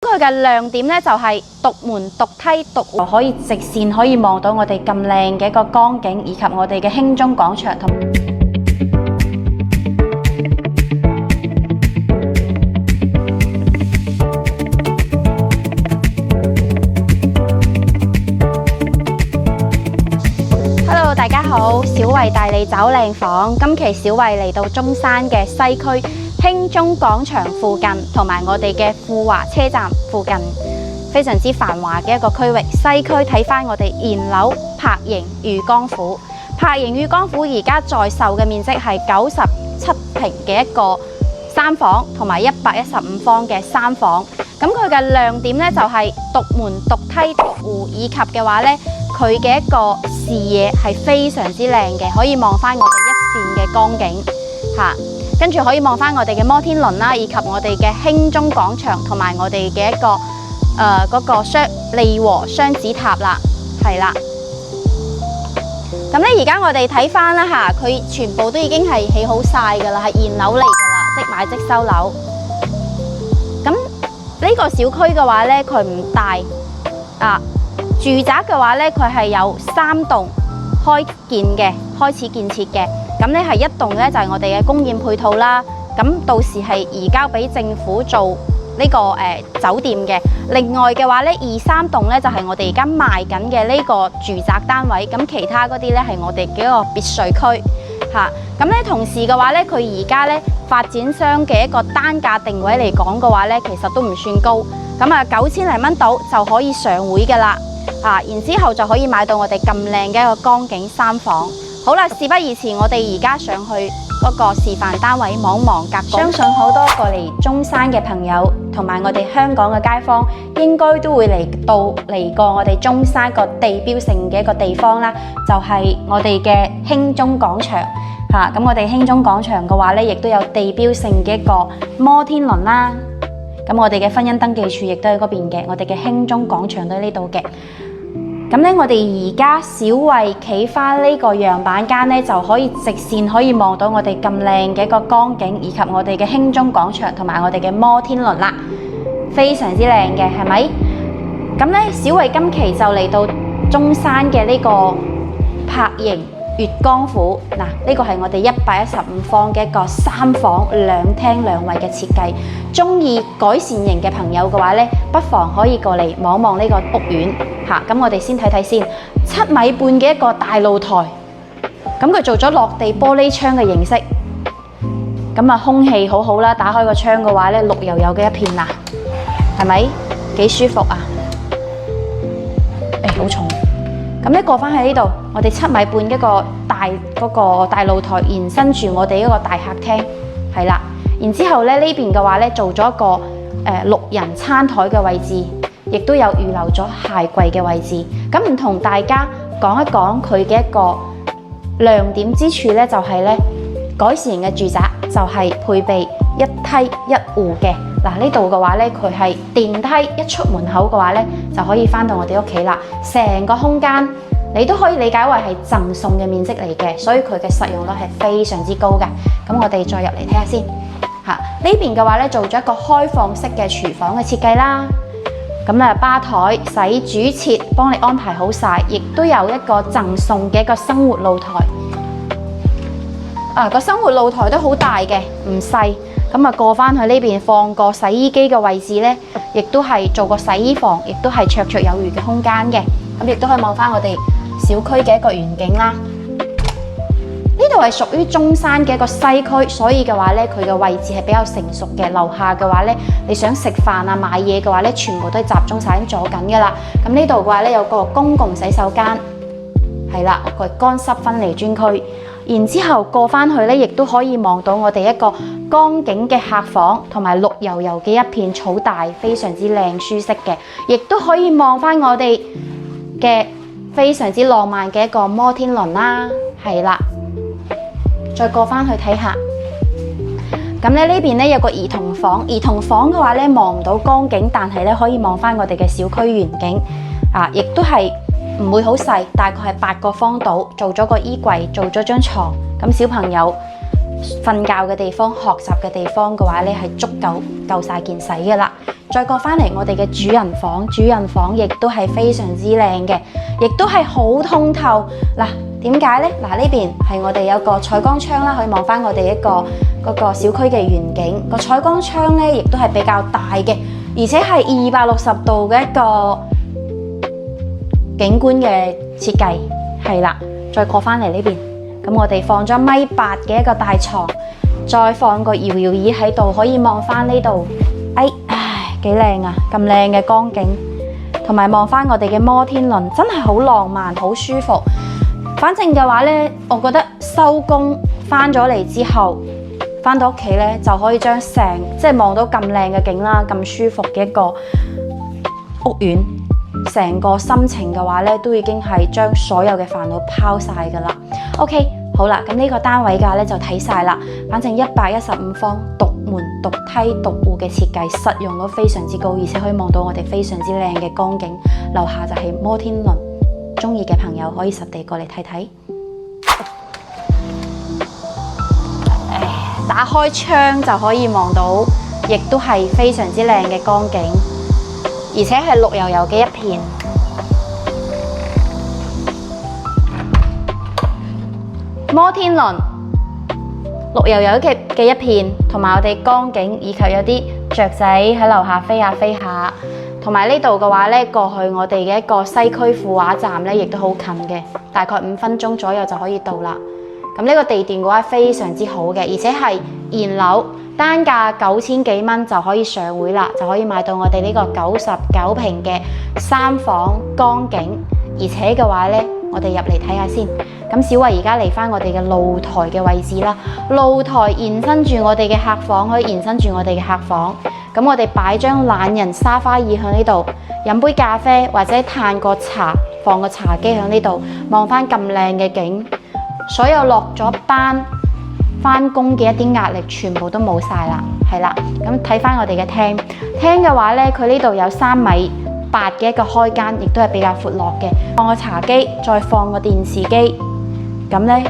佢嘅亮點咧就係獨門、獨梯、獨戶，可以直線可以望到我哋咁靚嘅一個江景，以及我哋嘅興中廣場同。Hello， 大家好，小慧帶你找靚房。今期小慧嚟到中山嘅西區興中廣場附近，同埋我哋嘅富華車站附近，非常之繁華嘅一個區域。西區睇翻我哋現樓柏盈裕江府，柏盈裕江府而家在售嘅面積係97平嘅一個三房，同埋115方嘅三房。咁佢嘅亮點咧就係獨門、獨梯、獨戶，以及嘅話咧，佢嘅一個視野係非常之靚嘅，可以望翻我哋一線嘅江景嚇。跟住可以望翻我哋嘅摩天輪啦，以及我哋嘅興中廣場，同埋我哋嘅一個嗰個利和雙子塔啦，係啦。咁咧而家我哋睇翻啦嚇，佢全部都已經係起好晒㗎啦，係現樓嚟㗎啦，即買即收樓。咁呢個小區嘅話咧，佢唔大啊。住宅嘅話咧，佢係有3棟開始建設嘅。咁咧係一棟咧就係我哋嘅公園配套啦。咁到時係移交俾政府做呢個酒店嘅。另外嘅話咧，2、3棟咧就係我哋而家賣緊嘅呢個住宅單位。咁其他嗰啲咧係我哋嘅一個別墅區嚇。咁咧同時嘅話咧，佢而家咧發展商嘅一個單價定位嚟講嘅話咧，其實都唔算高。咁啊9000零蚊到就可以上會㗎啦。然之後就可以買到我哋咁靚嘅一個江景三房。好啦，事不宜遲，我哋而家上去嗰個示範單位望望格局。相信好多過嚟中山嘅朋友，同埋我哋香港嘅街坊，應該都會嚟過我哋中山個地標性嘅一個地方啦，就係我哋嘅興中廣場嚇。咁我哋興中廣場嘅話咧，亦都有地標性嘅一個摩天輪啦。咁我哋嘅婚姻登記處亦都喺嗰邊嘅，我哋嘅興中廣場都喺呢度嘅。咁咧，我哋而家小慧企翻呢個樣板間咧，就可以直線可以望到我哋咁靚嘅一個江景，以及我哋嘅興中廣場同埋我哋嘅摩天輪啦，非常之靚嘅，係咪？咁咧，小慧今期就嚟到中山嘅呢個柏盈裕江府嗱，呢個係我哋115方嘅一個三房2廳2衛嘅設計。中意改善型嘅朋友嘅話咧，不妨可以過嚟望望呢個屋苑嚇。咁我哋先睇睇先，7米半嘅一個大露台，咁佢做咗落地玻璃窗嘅形式，咁啊空氣好好啦。打開個窗嘅話咧，綠油油嘅一片啦，係咪幾舒服啊？好重。咁咧過翻喺呢度，我哋7米半一個大露台延伸住我哋一個大客廳，係啦。然之後咧呢邊嘅話咧做咗一個6人餐台嘅位置，亦都有預留咗鞋櫃嘅位置。咁唔同大家講一講佢嘅一個亮點之處咧，就係咧改善型嘅住宅就係配備一梯一戶嘅。嗱，呢度嘅話咧，佢係電梯一出門口嘅話咧，就可以翻到我哋屋企啦。成個空間你都可以理解為係贈送嘅面積嚟嘅，所以佢嘅實用率係非常之高嘅。咁我哋再入嚟睇下先嚇。呢邊嘅話咧，做咗一個開放式嘅廚房嘅設計啦。咁啊，吧台、洗煮切幫你安排好晒，亦都有一個贈送嘅一個生活露台。個生活露台都好大嘅，唔細。咁啊，過翻去呢邊放個洗衣機嘅位置咧，亦都係做個洗衣房，亦都係綽綽有餘嘅空間嘅。咁亦都可以望翻我哋小區嘅一個園景啦。呢度係屬於中山嘅一個西區，所以嘅話咧，佢嘅位置係比較成熟嘅。樓下嘅話咧，你想食飯啊、買嘢嘅話咧，全部都係集中晒喺左近噶啦。咁呢度嘅話咧，有個公共洗手間，係啦，個乾濕分離專區。然之後過翻去咧，亦都可以望到我哋一個江景嘅客房，同埋綠油油嘅一片草大，非常之靚舒適嘅。亦都可以望翻我哋嘅非常之浪漫嘅一個摩天輪啦，係啦。再過翻去睇下，咁咧呢邊咧有個兒童房，兒童房嘅話咧望唔到江景，但係咧可以望翻我哋嘅小區園景啊，亦都係唔會好細，大概係8個方度，做咗個衣櫃，做咗張床，咁小朋友瞓覺嘅地方、學習嘅地方嘅話咧，係夠晒件洗嘅啦。再過翻嚟我哋嘅主人房，主人房亦都係非常之靚嘅，亦都係好通透。嗱，點解呢？嗱，呢邊係我哋有個採光窗啦，可以望翻我哋嗰個小區嘅遠景。個採光窗咧，亦都係比較大嘅，而且係260度嘅一個景觀嘅設計。係啦，再過翻嚟呢邊，咁我哋放咗1.8米嘅一個大床，再放個搖搖椅喺度，可以望翻呢度。幾靚啊！咁靚嘅光景，同埋望翻我哋嘅摩天輪，真係好浪漫，好舒服。反正嘅話呢，我覺得收工翻咗嚟之後，翻到屋企呢，就可以將即係望到咁靚嘅景啦，咁舒服嘅一個屋苑，成個心情嘅話呢，都已經係將所有嘅煩惱拋晒噶啦。OK， 好啦，咁呢個單位價呢就睇晒啦。反正115方，獨門、獨梯、獨戶嘅設計，實用率非常之高，而且可以望到我哋非常之靚嘅光景。樓下就係摩天輪，中意嘅朋友可以實地過嚟睇睇。打開窗就可以望到，亦都係非常之靚嘅光景，而且係綠油油嘅一片。摩天輪綠油油嘅一片，同埋我哋光景，以及有啲雀仔喺樓下飛下飛下，同埋呢度嘅話呢，過去我哋嘅一個西區富華站呢，亦都好近嘅，大概5分鐘左右就可以到啦。咁呢個地段嘅話非常之好嘅，而且係現樓，單價9000幾蚊就可以上會啦，就可以買到我哋呢個99平嘅3房江景，而且嘅話呢，我哋入嚟睇下先。咁小慧而家嚟翻我哋嘅露台嘅位置啦，露台延伸住我哋嘅客房，可以延伸住我哋嘅客房。咁我哋擺張懶人沙發椅喺呢度，飲杯咖啡或者嘆個茶，放個茶幾喺呢度，望翻咁靚嘅景。所有落咗班翻工嘅一啲壓力全部都冇晒啦，係啦。咁睇翻我哋嘅廳嘅話呢，佢呢度有3.8米嘅一個開間，亦都係比較闊落嘅。放個茶几，再放個電視機。咁咧，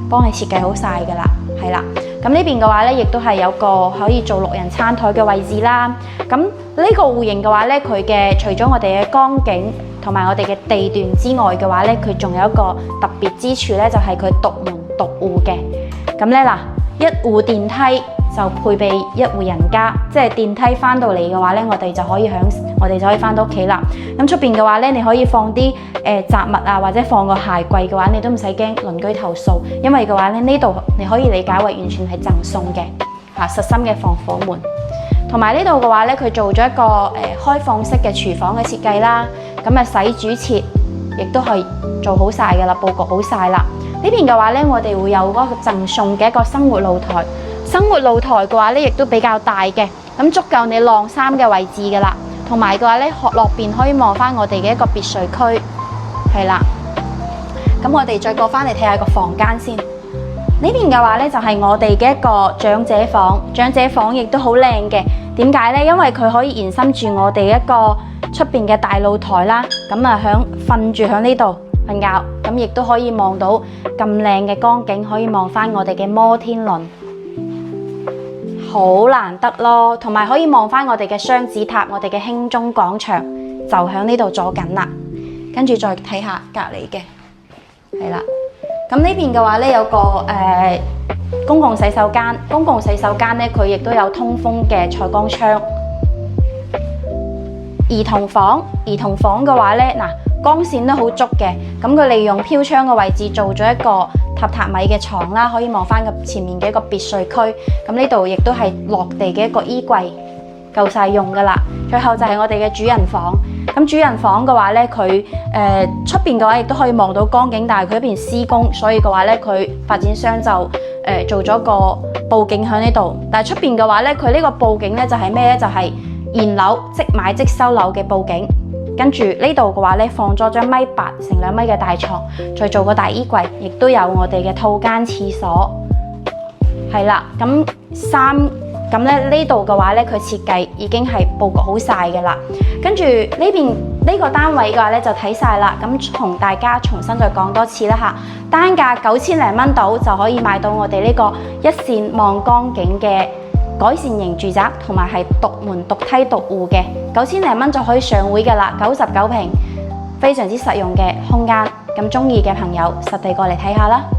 幫你設計好晒噶啦，係啦。咁呢邊嘅話咧，亦都係有個可以做6人餐台嘅位置啦。咁呢個戶型嘅話咧，佢嘅除咗我哋嘅光景同埋我哋嘅地段之外嘅話咧，佢仲有一個特別之處咧，就係佢獨門獨戶嘅。咁咧嗱，一戶電梯就配備一戶人家，即係電梯翻到嚟嘅話咧，我哋就可以翻到屋企啦。咁出邊嘅話咧，你可以放啲雜物啊，或者放個鞋櫃嘅話，你都唔使驚鄰居投訴，因為嘅話咧，呢度你可以理解為完全係贈送嘅實心嘅防火門。同埋呢度嘅話咧，佢做咗一個開放式嘅廚房嘅設計啦。咁啊洗煮切亦都係做好晒嘅啦，佈局好晒啦。呢邊嘅話咧，我哋會有嗰個贈送嘅一個生活露台。生活露台嘅話咧，亦都比較大嘅，咁足夠你晾衫嘅位置噶啦。同埋嘅話咧，落邊可以望翻我哋嘅一個別墅區，係啦。咁我哋再過翻嚟睇下個房間先。呢邊嘅話咧，就係我哋嘅一個長者房，長者房亦都好靚嘅。點解咧？因為佢可以延伸住我哋一個出邊嘅大露台啦。咁啊，瞓住喺呢度瞓覺，咁亦都可以望到咁靚嘅光景，可以望翻我哋嘅摩天輪。好難得咯，同埋可以望翻我哋嘅雙子塔，我哋嘅興中廣場就喺呢度左近啦。跟住再睇下隔離嘅，係啦。咁呢邊嘅話咧，有個公共洗手間，公共洗手間咧，佢亦都有通風嘅採光窗。兒童房嘅話咧，嗱，光線都好足嘅，咁佢利用飄窗嘅位置做咗一個榻米嘅床啦，可以望翻個前面嘅一個別墅區。咁呢度亦都係落地嘅一個衣櫃，夠晒用噶啦。最後就係我哋嘅主人房。咁主人房嘅話咧，佢出邊嘅話亦都可以望到光景，但係佢一邊施工，所以嘅話咧，佢發展商就做咗個佈景喺呢度。但係出邊嘅話咧，佢呢個佈景咧就係咩咧？就係現樓即買即收樓嘅佈景。跟住呢度嘅話咧，放咗張1.8米乘2米嘅大床，再做個大衣櫃，亦都有我哋嘅套間廁所，係啦。咁3咁咧呢度嘅話咧，佢設計已經係佈局好晒嘅啦。跟住呢邊呢個單位嘅話咧就睇晒啦。咁同大家重新再講多次啦嚇，單價9000零蚊到就可以買到我哋呢個一線望江景嘅改善型住宅，同埋係獨門獨梯獨戶嘅9000零蚊就可以上會嘅啦，99平，非常之實用嘅空間。咁中意嘅朋友實地過嚟睇下啦〜